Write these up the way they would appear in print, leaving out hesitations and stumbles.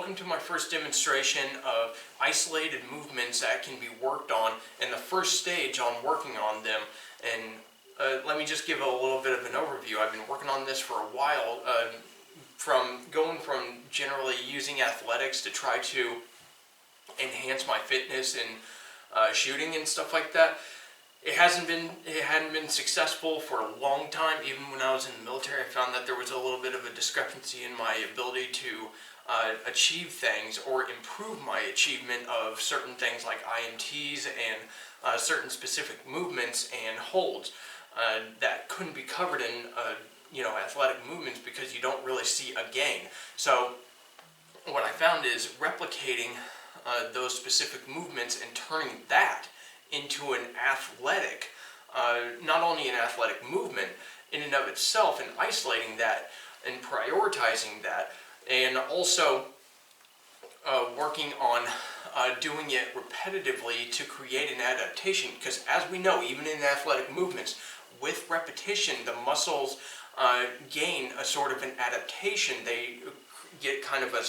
welcome to my first demonstration of isolated movements that can be worked on and the first stage on working on them. And let me just give a little bit of an overview. I've been working on this for a while, going from generally using athletics to try to enhance my fitness and shooting and stuff like that. It hadn't been successful for a long time. Even when I was in the military, I found that there was a little bit of a discrepancy in my ability to achieve things or improve my achievement of certain things like IMTs and certain specific movements and holds that couldn't be covered in athletic movements because you don't really see a gain. So what I found is replicating those specific movements and turning that into an athletic, not only an athletic movement in and of itself, and isolating that and prioritizing that, and also working on doing it repetitively to create an adaptation. Because as we know, even in athletic movements, with repetition, the muscles gain a sort of an adaptation. They get kind of a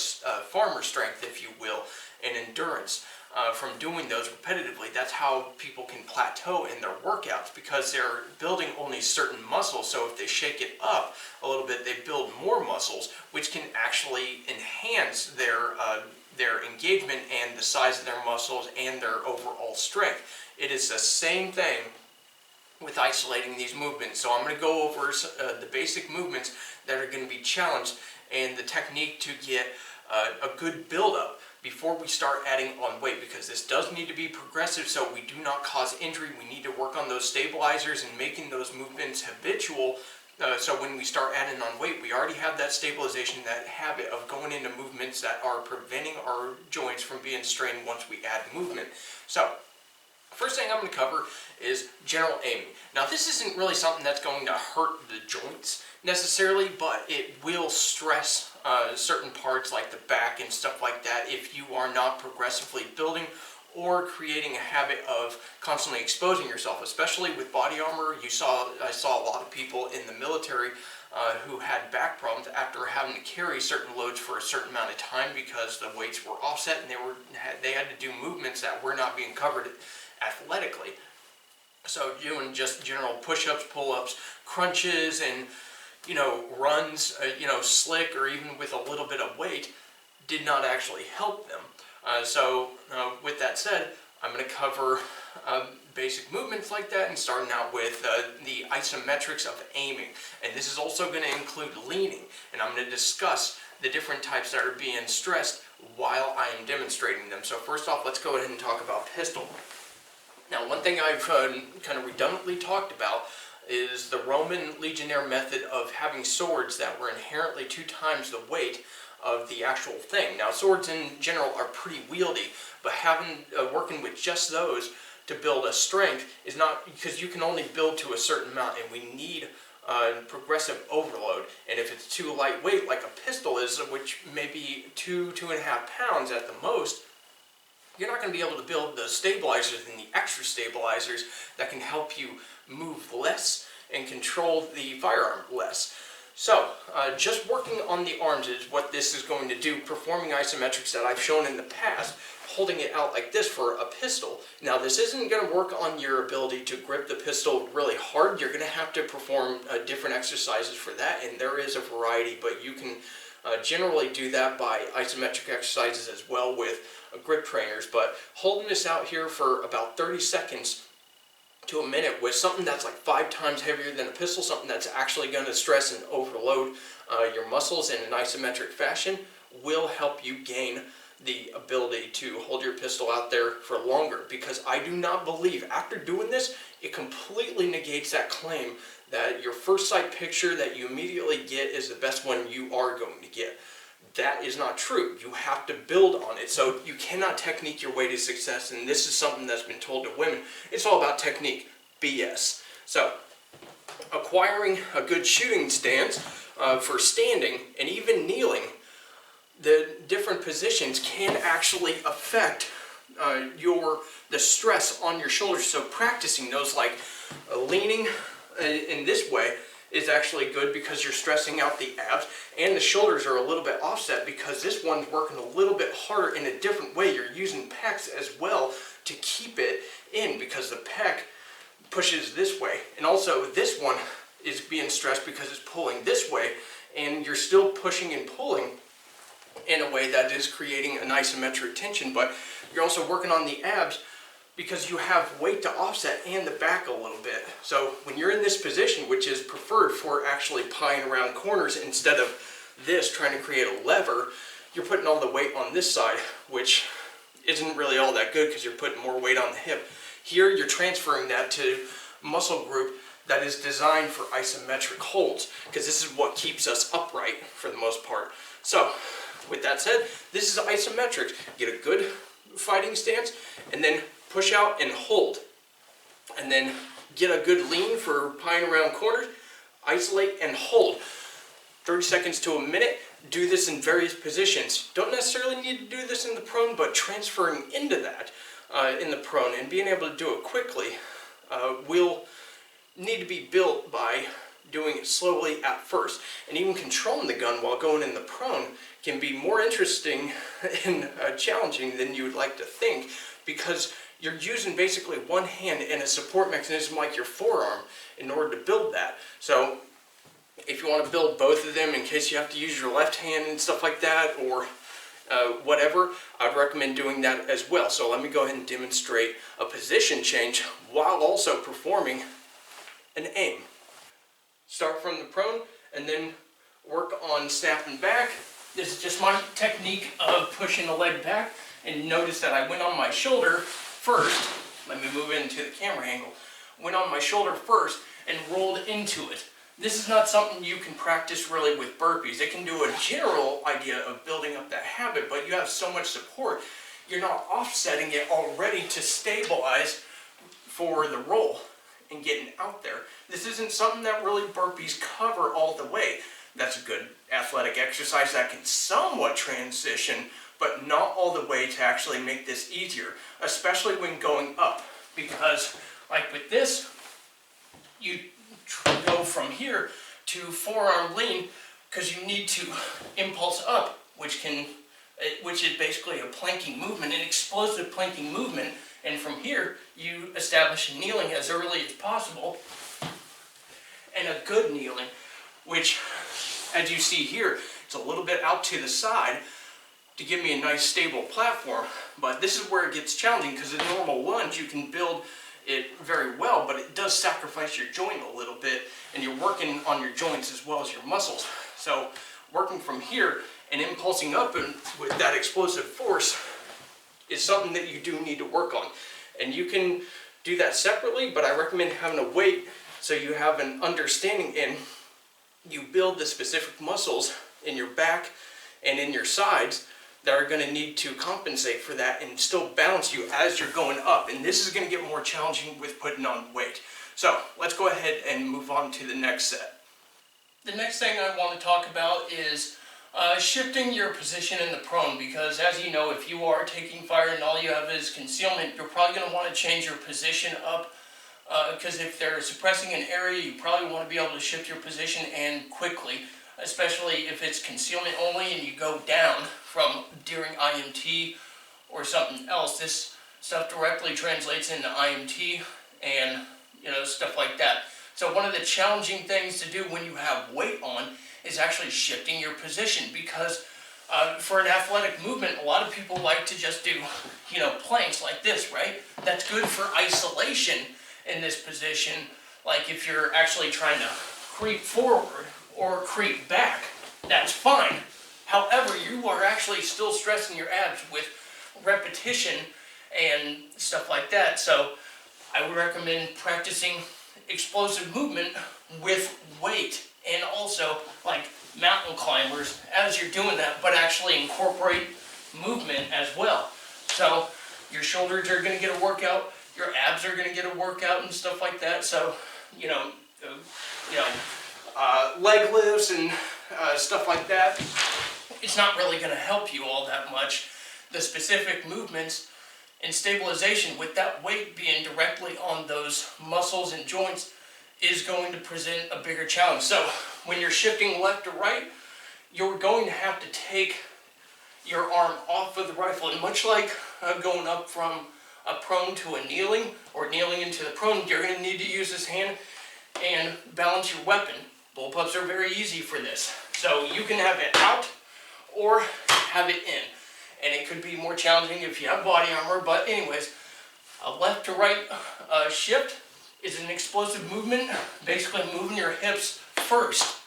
farmer strength, if you will, and endurance. From doing those repetitively. That's how people can plateau in their workouts, because they're building only certain muscles. So if they shake it up a little bit, they build more muscles, which can actually enhance their engagement and the size of their muscles and their overall strength. It is the same thing with isolating these movements. So I'm going to go over the basic movements that are going to be challenged and the technique to get a good build-up before we start adding on weight, because this does need to be progressive so we do not cause injury. We need to work on those stabilizers and making those movements habitual, so when we start adding on weight, we already have that stabilization, that habit of going into movements that are preventing our joints from being strained once we add movement. So first thing I'm going to cover is general aiming. Now this isn't really something that's going to hurt the joints necessarily, but it will stress certain parts like the back and stuff like that if you are not progressively building or creating a habit of constantly exposing yourself, especially with body armor. I saw a lot of people in the military who had back problems after having to carry certain loads for a certain amount of time because the weights were offset and they had to do movements that were not being covered athletically. So doing just general push-ups, pull-ups, crunches, and runs, slick or even with a little bit of weight did not actually help them. So with that said, I'm going to cover basic movements like that, and starting out with the isometrics of aiming. And this is also going to include leaning, and I'm going to discuss the different types that are being stressed while I am demonstrating them. So first off, let's go ahead and talk about pistol. Now, one thing I've kind of redundantly talked about is the Roman legionnaire method of having swords that were inherently 2 times the weight of the actual thing. Now, swords in general are pretty wieldy, but working with just those to build a strength is not, because you can only build to a certain amount, and we need progressive overload. And if it's too lightweight, like a pistol is, which may be 2.5 pounds at the most, you're not going to be able to build the stabilizers and the extra stabilizers that can help you move less and control the firearm less. So just working on the arms is what this is going to do, performing isometrics that I've shown in the past, holding it out like this for a pistol. Now this isn't going to work on your ability to grip the pistol really hard. You're going to have to perform different exercises for that, and there is a variety, but you can generally do that by isometric exercises as well with grip trainers. But holding this out here for about 30 seconds to a minute with something that's like 5 times heavier than a pistol, something that's actually going to stress and overload your muscles in an isometric fashion, will help you gain the ability to hold your pistol out there for longer. Because I do not believe, after doing this, it completely negates that claim that your first sight picture that you immediately get is the best one you are going to get. That is not true. You have to build on it. So you cannot technique your way to success, and this is something that's been told to women. It's all about technique. BS. So acquiring a good shooting stance for standing and even kneeling, the different positions can actually affect the stress on your shoulders. So practicing those, like leaning in this way, is actually good because you're stressing out the abs, and the shoulders are a little bit offset because this one's working a little bit harder in a different way. You're using pecs as well to keep it in because the pec pushes this way, and also this one is being stressed because it's pulling this way, and you're still pushing and pulling in a way that is creating an isometric tension, but you're also working on the abs because you have weight to offset and the back a little bit. So when you're in this position, which is preferred for actually pieing around corners instead of this trying to create a lever, you're putting all the weight on this side, which isn't really all that good because you're putting more weight on the hip. Here you're transferring that to muscle group that is designed for isometric holds, because this is what keeps us upright for the most part. So with that said, this is isometric. Get a good fighting stance and then push out and hold, and then get a good lean for pieing around corners, isolate and hold. 30 seconds to a minute. Do this in various positions. Don't necessarily need to do this in the prone, but transferring into that in the prone and being able to do it quickly will need to be built by doing it slowly at first. And even controlling the gun while going in the prone can be more interesting and challenging than you would like to think, because you're using basically one hand and a support mechanism like your forearm in order to build that. So if you want to build both of them in case you have to use your left hand and stuff like that, or whatever, I'd recommend doing that as well. So let me go ahead and demonstrate a position change while also performing an aim. Start from the prone and then work on snapping back. This is just my technique of pushing the leg back, and notice that I went on my shoulder first. Let me move into the camera angle. Went on my shoulder first and rolled into it. This is not something you can practice really with burpees. It can do a general idea of building up that habit, but you have so much support, you're not offsetting it already to stabilize for the roll and getting out there. This isn't something that really burpees cover all the way. That's a good athletic exercise that can somewhat transition, but not all the way to actually make this easier, especially when going up. Because like with this, you go from here to forearm lean because you need to impulse up, which is basically a planking movement, an explosive planking movement. And from here, you establish a kneeling as early as possible, and a good kneeling, which, as you see here, it's a little bit out to the side to give me a nice stable platform. But this is where it gets challenging, because in normal lunge, you can build it very well, but it does sacrifice your joint a little bit, and you're working on your joints as well as your muscles. So working from here and impulsing up and with that explosive force is something that you do need to work on. And you can do that separately, but I recommend having a weight so you have an understanding and you build the specific muscles in your back and in your sides that are going to need to compensate for that and still balance you as you're going up. And this is going to get more challenging with putting on weight. So let's go ahead and move on to the next set. The next thing I want to talk about is shifting your position in the prone, because as you know, if you are taking fire and all you have is concealment, you're probably going to want to change your position up, because if they're suppressing an area, you probably want to be able to shift your position and quickly, especially if it's concealment only and you go down from during IMT or something else. This stuff directly translates into IMT and stuff like that. So one of the challenging things to do when you have weight on is actually shifting your position, because for an athletic movement, a lot of people like to just do planks like this, right? That's good for isolation in this position, like if you're actually trying to creep forward or creep back, that's fine. However, you are actually still stressing your abs with repetition and stuff like that. So I would recommend practicing explosive movement with weight, and also like mountain climbers as you're doing that, but actually incorporate movement as well. So your shoulders are going to get a workout, your abs are going to get a workout and stuff like that. So leg lifts and stuff like that, it's not really going to help you all that much. The specific movements and stabilization with that weight being directly on those muscles and joints is going to present a bigger challenge. So when you're shifting left to right, you're going to have to take your arm off of the rifle. And much like going up from a prone to a kneeling, or kneeling into the prone, you're going to need to use this hand and balance your weapon. Bullpups are very easy for this. So you can have it out or have it in. And it could be more challenging if you have body armor, but anyways, a left to right shift is an explosive movement, basically moving your hips first,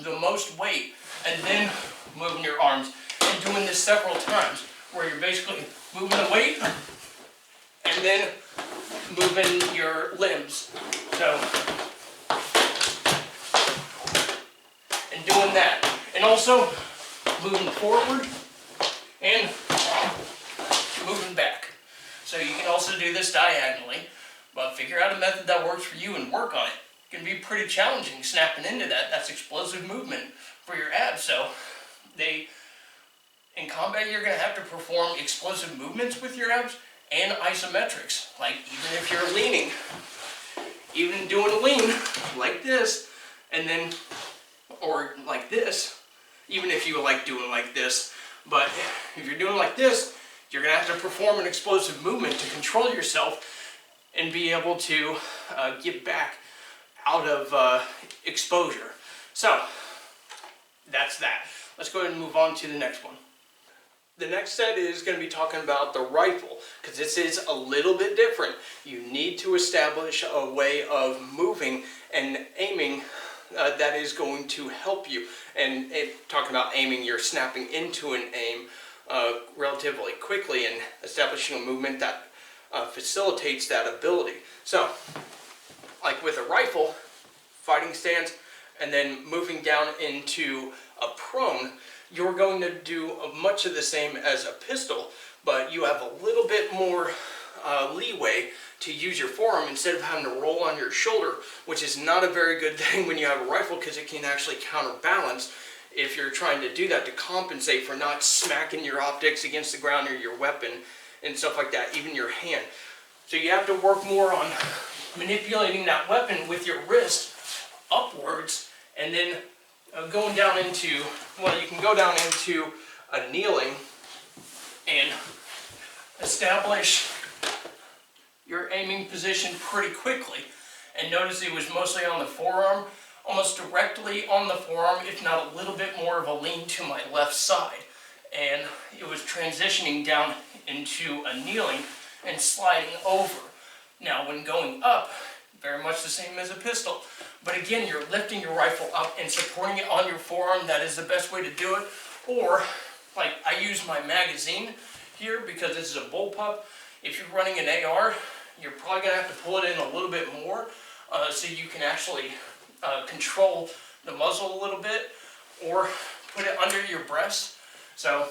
the most weight, and then moving your arms. And doing this several times, where you're basically moving the weight and then moving your limbs. So, and doing that. And also moving forward and moving back. So you can also do this diagonally, but figure out a method that works for you and work on it. It can be pretty challenging snapping into that. That's explosive movement for your abs. So in combat, you're going to have to perform explosive movements with your abs and isometrics. Like even if you're leaning, even doing a lean like this, and then, or like this, even if you like doing like this, but if you're doing like this, you're going to have to perform an explosive movement to control yourself and be able to get back out of exposure. So that's that. Let's go ahead and move on to the next one. The next set is going to be talking about the rifle, because this is a little bit different. You need to establish a way of moving and aiming that is going to help you. And talking about aiming, you're snapping into an aim relatively quickly and establishing a movement that facilitates that ability. So, like with a rifle, fighting stance, and then moving down into a prone, you're going to do much of the same as a pistol, but you have a little bit more leeway to use your forearm instead of having to roll on your shoulder, which is not a very good thing when you have a rifle, because it can actually counterbalance if you're trying to do that to compensate for not smacking your optics against the ground or your weapon and stuff like that, even your hand. So you have to work more on manipulating that weapon with your wrist upwards, and then going down into, well, you can go down into a kneeling and establish your aiming position pretty quickly. And notice it was mostly on the forearm, almost directly on the forearm, if not a little bit more of a lean to my left side. And it was transitioning down into a kneeling and sliding over. Now when going up, very much the same as a pistol. But again, you're lifting your rifle up and supporting it on your forearm. That is the best way to do it. Or, like, I use my magazine here because this is a bullpup. If you're running an AR, you're probably going to have to pull it in a little bit more so you can actually control the muzzle a little bit, or put it under your breast. So,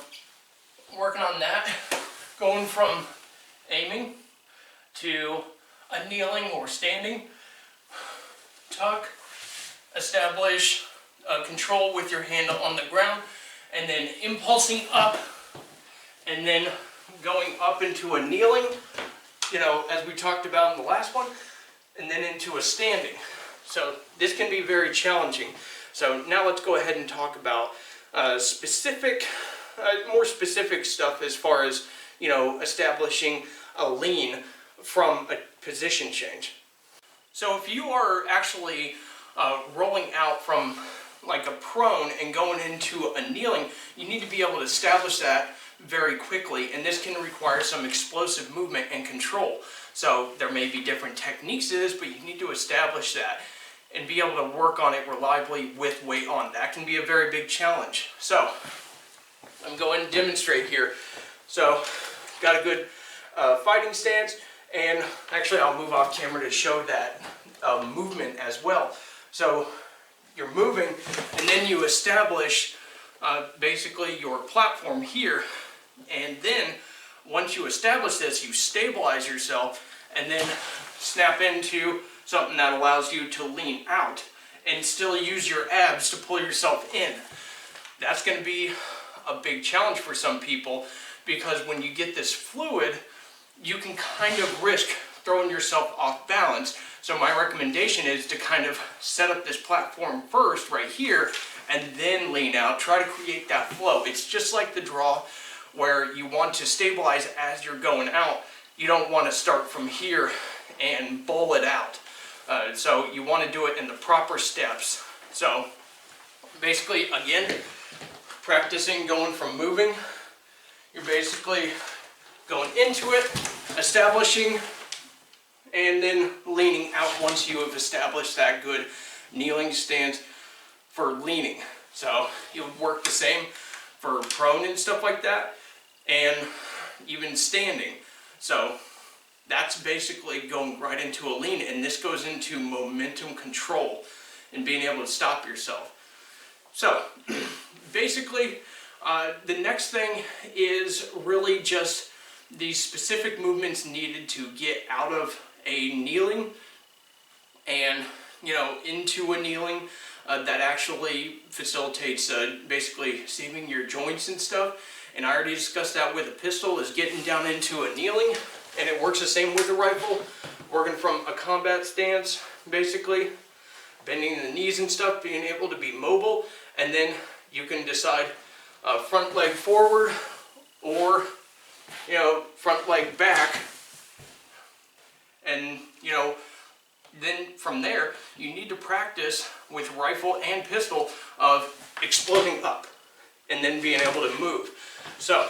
working on that, going from aiming to a kneeling or standing, tuck, establish control with your hand on the ground, and then impulsing up, and then going up into a kneeling, you know, as we talked about in the last one, and then into a standing. So this can be very challenging. So now let's go ahead and talk about more specific stuff as far as, you know, establishing a lean from a position change. So if you are actually rolling out from like a prone and going into a kneeling, you need to be able to establish that very quickly, and this can require some explosive movement and control. So there may be different techniques to this, but you need to establish that and be able to work on it reliably with weight on. That can be a very big challenge. So I'm going to demonstrate here. So got a good fighting stance, and actually I'll move off camera to show that movement as well. So you're moving, and then you establish basically your platform here, and then once you establish this, you stabilize yourself and then snap into something that allows you to lean out and still use your abs to pull yourself in. That's going to be a big challenge for some people, because when you get this fluid, you can kind of risk throwing yourself off balance. So my recommendation is to kind of set up this platform first right here and then lean out. Try to create that flow. It's just like the draw where you want to stabilize as you're going out. You don't want to start from here and bowl it out. So you want to do it in the proper steps. So basically, again, practicing going from moving, you're basically going into it, establishing, and then leaning out once you have established that good kneeling stance for leaning. So you would work the same for prone and stuff like that, and even standing. So that's basically going right into a lean, and this goes into momentum control and being able to stop yourself. So basically, the next thing is really just these specific movements needed to get out of a kneeling and, you know, into a kneeling that actually facilitates basically saving your joints and stuff. And I already discussed that with a pistol, is getting down into a kneeling, and it works the same with the rifle, working from a combat stance, basically bending the knees and stuff, being able to be mobile, and then you can decide front leg forward or, you know, front leg back, and, you know, then from there you need to practice with rifle and pistol of exploding up and then being able to move. So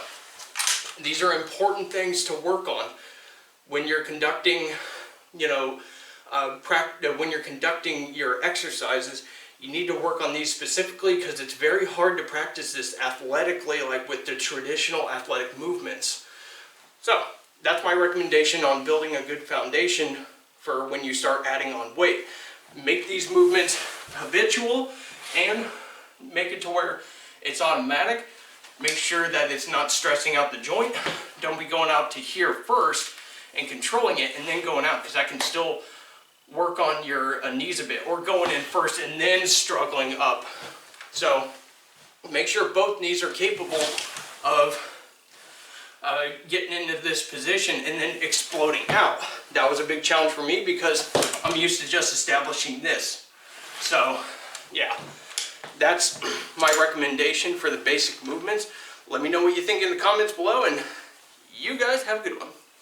these are important things to work on when you're conducting, you know, when you're conducting your exercises. You need to work on these specifically because it's very hard to practice this athletically, like with the traditional athletic movements. So that's my recommendation on building a good foundation for when you start adding on weight. Make these movements habitual and make it to where it's automatic. Make sure that it's not stressing out the joint. Don't be going out to here first and controlling it and then going out, because I can still work on your knees a bit, or going in first and then struggling up. So make sure both knees are capable of getting into this position and then exploding out. That was a big challenge for me because I'm used to just establishing this. So yeah, that's my recommendation for the basic movements. Let me know what you think in the comments below, and you guys have a good one.